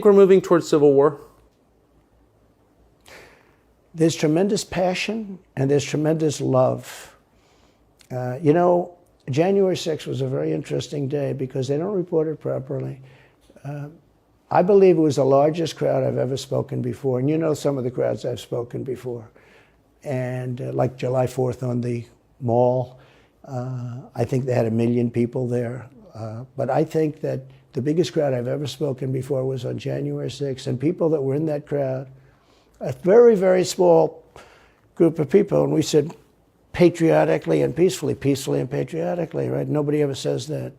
We're moving towards civil war? There's tremendous passion and there's tremendous love. You know, January 6th was a very interesting day because they don't report it properly. I believe it was the largest crowd I've ever spoken before. And you know some of the crowds I've spoken before. And like July 4th on the Mall, I think they had 1 million people there. But I think that the biggest crowd I've ever spoken before was on January 6th. And people that were in that crowd, a very, very small group of people, and we said patriotically and peacefully, peacefully and patriotically, right? Nobody ever says that.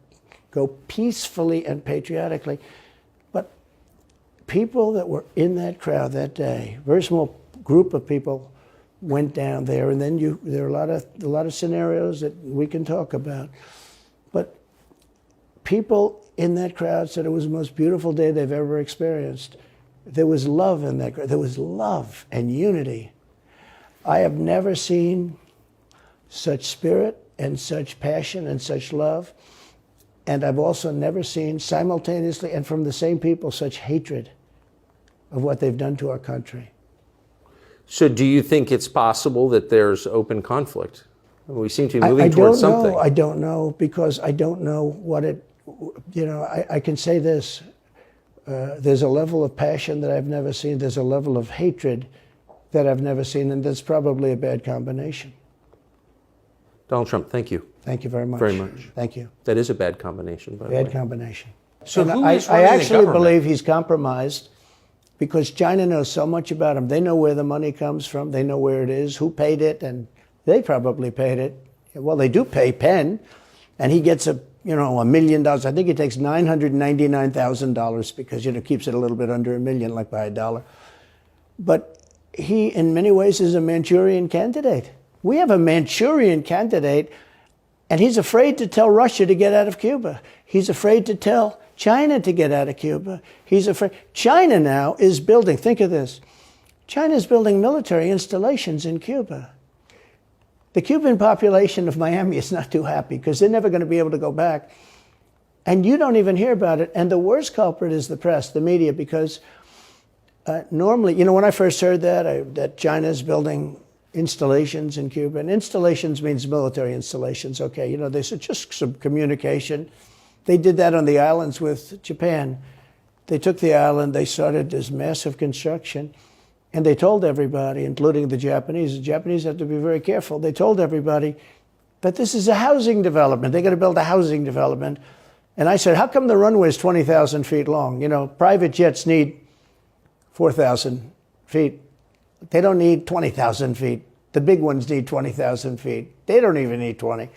Go peacefully and patriotically. But people that were in that crowd that day, very small group of people went down there, and then there are a lot of scenarios that we can talk about. But people in that crowd said it was the most beautiful day they've ever experienced. There was love in that crowd. There was love and unity. I have never seen such spirit and such passion and such love. And I've also never seen simultaneously and from the same people such hatred of what they've done to our country. So do you think it's possible that there's open conflict? We seem to be moving towards something. I don't know, because I don't know what it, you know, I can say this. There's a level of passion that I've never seen. There's a level of hatred that I've never seen, and that's probably a bad combination. Donald Trump, thank you. Thank you very much. Very much. Thank you. That is a bad combination, by the way. Bad combination. So And who is I running the actually government? believe he's compromised because China knows so much about him. They know where the money comes from. They know where it is, who paid it, and they probably paid it. Well, they do pay Penn, and he gets $1 million. I think he takes $999,000 because, keeps it a little bit under $1 million, like by $1. But he, in many ways, is a Manchurian candidate. We have a Manchurian candidate, and he's afraid to tell Russia to get out of Cuba. He's afraid to tell China to get out of Cuba. He's afraid. China now is building, think of this, China is building military installations in Cuba. The Cuban population of Miami is not too happy because they're never going to be able to go back. And you don't even hear about it. And the worst culprit is the press, the media, because normally, when I first heard that China's building installations in Cuba, and installations means military installations, okay, they said just some communication. They did that on the islands with Japan. They took the island, they started this massive construction, and they told everybody, including the Japanese have to be very careful. They told everybody that this is a housing development. They're going to build a housing development. And I said, how come the runway is 20,000 feet long? Private jets need 4,000 feet. They don't need 20,000 feet. The big ones need 20,000 feet. They don't even need 20.